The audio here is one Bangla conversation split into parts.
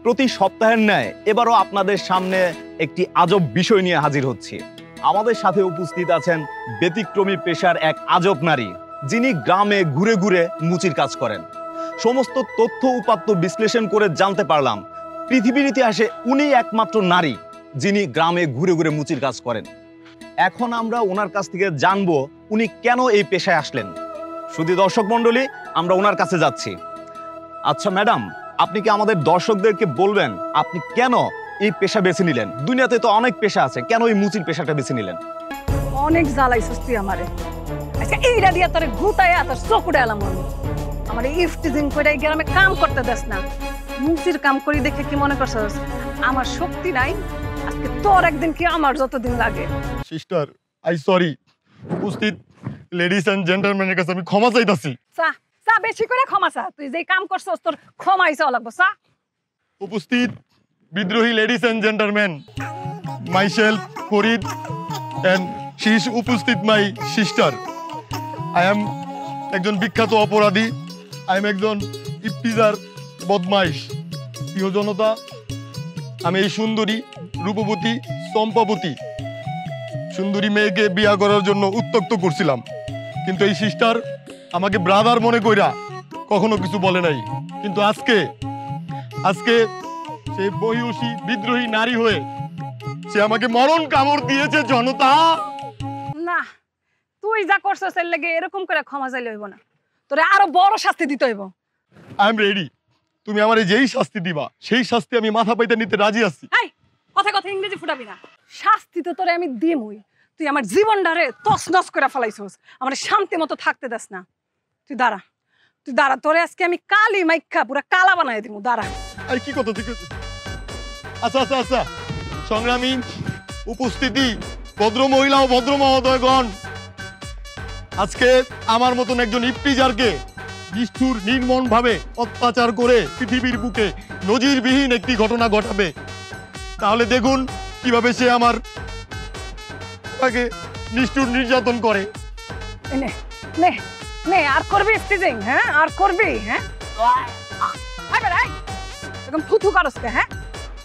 প্রতি সপ্তাহের ন্যায় এবারও আপনাদের সামনে একটি আজব বিষয় নিয়ে হাজির হচ্ছি। আমাদের সাথে উপস্থিত আছেন ব্যতিক্রমী পেশার এক আজব নারী, যিনি গ্রামে ঘুরে ঘুরে মুচির কাজ করেন। সমস্ত তথ্য উপাত্ত বিশ্লেষণ করে জানতে পারলাম পৃথিবীর ইতিহাসে উনি একমাত্র নারী যিনি গ্রামে ঘুরে ঘুরে মুচির কাজ করেন। এখন আমরা ওনার কাছ থেকে জানবো উনি কেন এই পেশায় আসলেন। শুধু দর্শক মণ্ডলী, আমরা ওনার কাছে যাচ্ছি। আচ্ছা ম্যাডাম, আপনি কি আমাদের দর্শকদেরকে বলবেন আপনি কেন এই পেশা বেছে নিলেন? দুনিয়াতে তো অনেক পেশা আছে, কেন এই মুচির পেশাটা বেছে নিলেন? অনেক জ্বালাইছস তুই আমারে। আচ্ছা এইটা দিয়া তোরে গুতায় তোর চোখ উড়াইলাম আমি। আমার ইফটিজিং করে গ্রামে কাম করতে দেস না। মুচির কাম করি দেখে কি মনে করছস আমার শক্তি নাই? আজকে তোর একদিন কি আমার যতদিন লাগে। Sister, I sorry. উপস্থিত লেডিস এন্ড জেন্টলম্যানের কাছে আমি ক্ষমা চাইতাছি। চা চা বেশি করে ক্ষমা চা। তুই যে কাম করছস তোর ক্ষমাই চাওয়া লাগবে। চা। উপস্থিত বিদ্রোহী ladies and gentleman, myself Farid and she is উপস্থিত মাই সিস্টার। আই এম একজন বিখ্যাত অপরাধী। আই এম একজন ইফতিজার বদমাইশ। প্রিয় জনতা, আমি এই সুন্দরী রূপবতী চম্পাবতী সুন্দরী মেয়েকে বিয়া করার জন্য উত্ত্যক্ত করছিলাম, কিন্তু এই সিস্টার আমাকে ব্রাদার মনে কইরা কখনো কিছু বলে নাই। কিন্তু আজকে সেই বহিষী বিদ্রোহী নারী হয়ে সে আমাকে মরণ কামড় দিয়েছে। জনতা, না, তুই যা করছস এর লাগি এরকম করে ক্ষমা চাইলে হইব না। তোরে আরো বড় শাস্তি দিতে হইব। I am ready. তুমি আমারে যেই শাস্তি দিবা সেই শাস্তি আমি মাথা পাইতে নিতে রাজি আছি। এই কথা কথা ইংরেজি ফুটাবি না। শাস্তি তো তোরে আমি দিমই। তুই আমার জীবনটারে তছনছ করে ফেলাইছস। আমার শান্তি মতো থাকতে দেস না। তুই দাঁড়া, তোরে আজকে আমি কালি মাইখা পুরা কালা বানাই দিমু। দাঁড়া। এই কি কথা? ঠিক আছে, আচ্ছা। সংগ্রামী উপস্থিতি, ভদ্র মহিলা ও ভদ্র মহোদয়গণ, আজকে আমার মতন একজন ইফতিজারকে নিষ্ঠুর নির্মম ভাবে অত্যাচার করে পৃথিবীর বুকে নজিরবিহীন একটি ঘটনা ঘটাবে। তাহলে দেখুন কিভাবে সে আমার তাকে নিষ্ঠুর নির্যাতন করে। নে আর করবি ইফতিজিং? হ্যাঁ আর করবি? হ্যাঁ এরকম থুথু করস কে? হ্যাঁ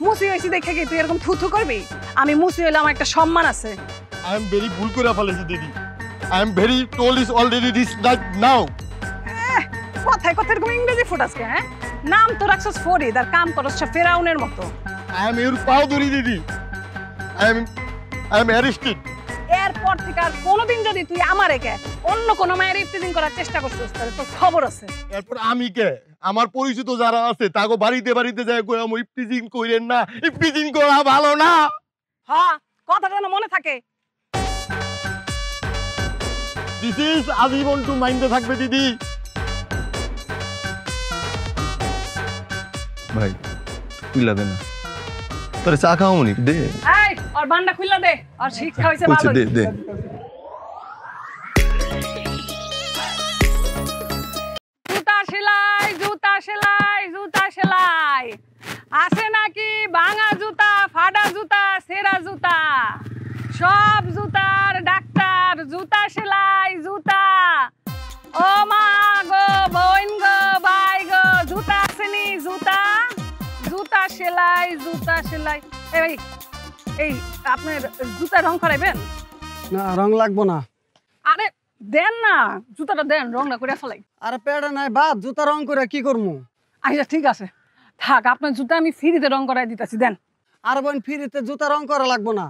মুসি হইছি দেখে কি তুই এরকম থুথু করবি? আমি মুসি হইলে আমার একটা সম্মান আছে। আই এম ভেরি ভুল করে ফেলেছি দিদি। I am very told is already this now. কথায় এরকম ইংরেজি ফুটাস কে? হ্যাঁ নাম তো রাখছস ফরিদ আর কাম করস ফেরাউনের মতো। আই এম ইউর পাও ধরি দিদি। I am arrested. এরপর থেকে আর কোনোদিন যদি তুই আমারে কে অন্য কোনো মায়ের ইফতিজিং করার চেষ্টা করছিস তাহলে তোর খবর আছে। এরপর আমি কে? আমার পরিচিত যারা আছে তাকে বাড়িতে যায় কই আমি ইফতিজিং কইরেন না, ইফতিজিং করা ভালো না। হ্যাঁ কথাটা যেন মনে থাকে। দিস ইজ আজীবন টু মাইন্ডে থাকবে দিদি। ভাই খুইলা দে না, তোরে চা খাওয়া মনি দে। এই আর বান্ডা খুইলা দে। আর শিক্ষা হইছে ভালো। দে দে। জুতা সেলাই আছে নাকি? ভাঙা জুতা, ফাটা জুতা, সেরা জুতা, সব জুতার ডাক্তার। জুতা সেলাই জুতা। ও মা গো, বোন গো, ভাই গো, জুতা আসেনি? জুতা সেলাই। এই আপনার জুতা রং করাইবেন? না, রং লাগবো না। আরে দেন না, জুতাটা দেন, রংটা করে ফেলাই। আরে পেড়া নাই বাদ, জুতা রং করে কি করবো? আচ্ছা ঠিক আছে, থাক, আপনার জুতা আমি ফ্রিতে রং করাই দিতেছি, দেন। আর বোন ফ্রিতে জুতা রং করা লাগবো না,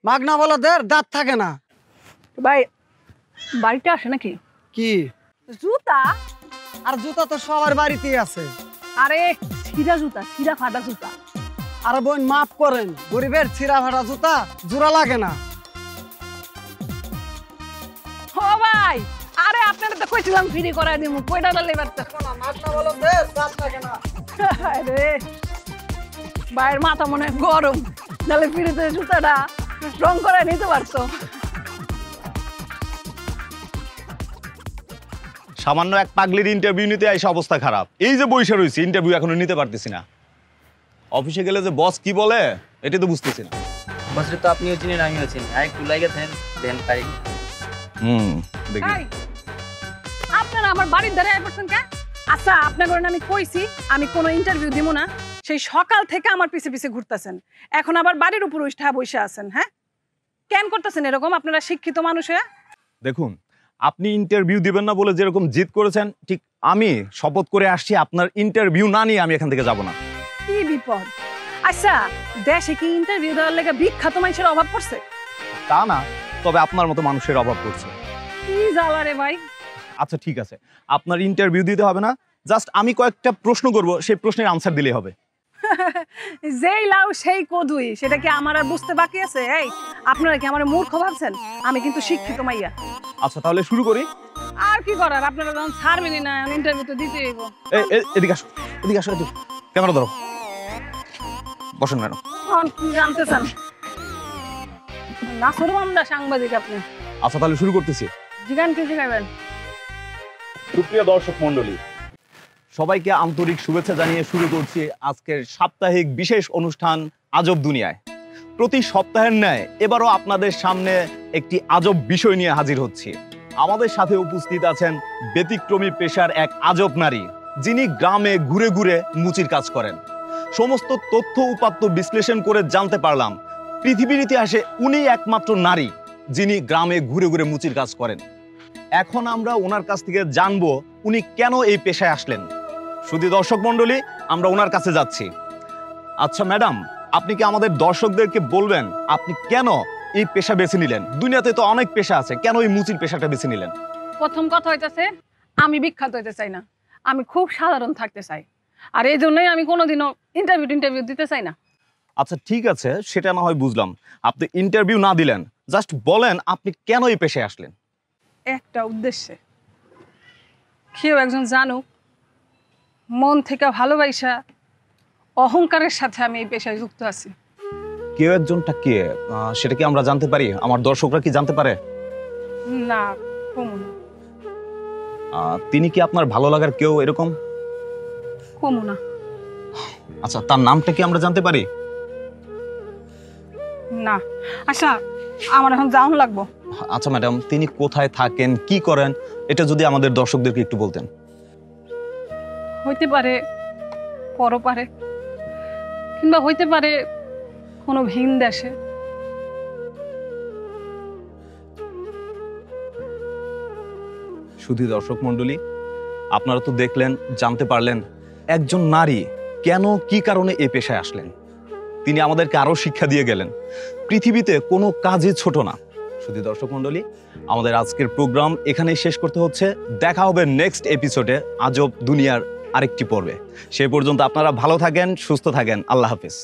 মাগনা বলো দের দাঁত থাকে না। ভাই বাড়িতে আসে নাকি? কি জুতা? আর জুতা তো সবার বাড়িতেই আছে। আরে ছিঁড়া জুতা, ছিঁড়া ফাটা জুতা। আরে বোন মাফ করেন, গরিবের ছিঁড়া ফাটা জুতা জোড়া লাগে না। ও ভাই, আরে আপনারা তো কইছিলাম ফ্রি করাই দিমু, কয়টা লেবার তো মাগনা বলো দের দাঁত থাকে না। আরে ভাইয়ের মাথা মনে হয় গরম, নাহলে ফ্রিতে জুতাটা রং করাই নিতে পারতো। সামান্য এক পাগলির ইন্টারভিউ নিতে এসে অবস্থা খারাপ। এই যে বইসা রয়েছে, ইন্টারভিউ এখনো নিতে পারতেছি না। অফিসে গেলে যে বস কি বলে এটা তো বুঝতেছি না। বসরে তো আপনিও চিনেন, আমিও চিনি। আর একটু লাগে দেন তাই। দেখি আপনারা আমার বাড়ির ধারে আইছেন কে? আচ্ছা আপনাদের আমি কইছি আমি কোনো ইন্টারভিউ দিব না, সেই সকাল থেকে আমার পিছে পিছে ঘুরতেছেন, এখন আবার বাড়ির উপর উঠা বসে আছেন। হ্যাঁ, কেন করতেছেন এরকম? আপনারা শিক্ষিত মানুষ হয়ে। দেখুন, আপনি ইন্টারভিউ দিবেন না বলে যেরকম জিদ করেছেন, ঠিক আমি শপথ করে আসছি আপনার ইন্টারভিউ না নিয়ে আমি এখান থেকে যাব না। কি বিপদ! আচ্ছা, দেশে কি ইন্টারভিউ দেওয়ার লেগে বিখ্যাত মানুষের অভাব পড়ছে? তা না, তবে আপনার মতো মানুষের অভাব পড়ছে। কি জ্বালা রে ভাই। আচ্ছা ঠিক আছে, আপনার ইন্টারভিউ দিতে হবে না, জাস্ট আমি কয়েকটা প্রশ্ন করব, সেই প্রশ্নের আনসার দিলেই হবে। যেই লাউ সেই কদুই, সেটা কি আমার আর বুঝতে বাকি আছে? এই, আপনারা কি আমার মূর্খ ভাবছেন? আমি কিন্তু শিক্ষিত মাইয়া। আচ্ছা তাহলে শুরু করি। আর কি করার, আপনারা যখন ছাড়বেনই না, ইন্টারভিউ তো দিতে হইব। এদিকে আসো, এদিকে আসো, এদিকে ক্যামেরা ধরো, বসেন ম্যাডাম। কি জানতে চান? নাসরবান্দা সাংবাদিক আপনি। আচ্ছা তাহলে শুরু করতেছি। জিগান কি জিগাবেন? সুপ্রিয় দর্শক মণ্ডলী, সবাইকে আন্তরিক শুভেচ্ছা জানিয়ে শুরু করছি আজকের সাপ্তাহিক বিশেষ অনুষ্ঠান আজব দুনিয়ায়। প্রতি সপ্তাহের ন্যায় এবারও আপনাদের সামনে একটি আজব বিষয় নিয়ে হাজির হচ্ছি। আমাদের সাথে উপস্থিত আছেন ব্যতিক্রমী পেশার এক আজব নারী, যিনি গ্রামে ঘুরে ঘুরে মুচির কাজ করেন। সমস্ত তথ্য উপাত্ত বিশ্লেষণ করে জানতে পারলাম পৃথিবীর ইতিহাসে উনি একমাত্র নারী যিনি গ্রামে ঘুরে ঘুরে মুচির কাজ করেন। এখন আমরা ওনার কাছ থেকে জানবো উনি কেন এই পেশায় আসলেন। শুধু দর্শক মণ্ডলী, আমরা ওনার কাছে যাচ্ছি। আচ্ছা ম্যাডাম, আপনি কি আমাদের দর্শকদেরকে বলবেন আপনি কেন এই পেশা বেছে নিলেন? দুনিয়াতে তো অনেক পেশা আছে, কেন এই মুচির পেশাটা বেছে নিলেন? প্রথম কথা হইতেছে, আমি বিখ্যাত হইতে চাই না, আমি খুব সাধারণ থাকতে চাই। আর এই জন্যই আমি কোনোদিনও ইন্টারভিউ দিতে চাই না। আচ্ছা ঠিক আছে, সেটা না হয় বুঝলাম, আপনি ইন্টারভিউ না দিলেন, জাস্ট বলেন আপনি কেন এই পেশায় আসলেন। একটা উদ্দেশ্যে, কেউ একজন জানুক মন থেকে ভালোবাসা অহংকারের সাথে আমি এই পেশায় যুক্ত আছি। কেউ একজনটা কে, সেটা কি আমরা জানতে পারি? আমার দর্শকরা কি জানতে পারে? না, কমু না। তিনি কি আপনার ভালো লাগার কেউ এরকম? কমু না। আচ্ছা, তার নামটা কি আমরা জানতে পারি? না। আচ্ছা, আমার এখন যাওন লাগবো। আচ্ছা ম্যাডাম, তিনি কোথায় থাকেন, কি করেন, এটা যদি আমাদের দর্শকদেরকে একটু বলতেন। হইতে পারে পরপারে, কিংবা হইতে পারে কোনো ভিন দেশে। শুধু দর্শক মণ্ডলী, আপনারা তো দেখলেন, জানতে পারলেন একজন নারী কেন কি কারণে এই পেশায় আসলেন। তিনি আমাদেরকে আরো শিক্ষা দিয়ে গেলেন পৃথিবীতে কোনো কাজই ছোট না। শুধু দর্শক মণ্ডলী, আমাদের আজকের প্রোগ্রাম এখানেই শেষ করতে হচ্ছে। দেখা হবে নেক্সট এপিসোডে আজব দুনিয়ার আরেকটি পর্বে। সে পর্যন্ত আপনারা ভালো থাকেন, সুস্থ থাকেন। আল্লাহ হাফেজ।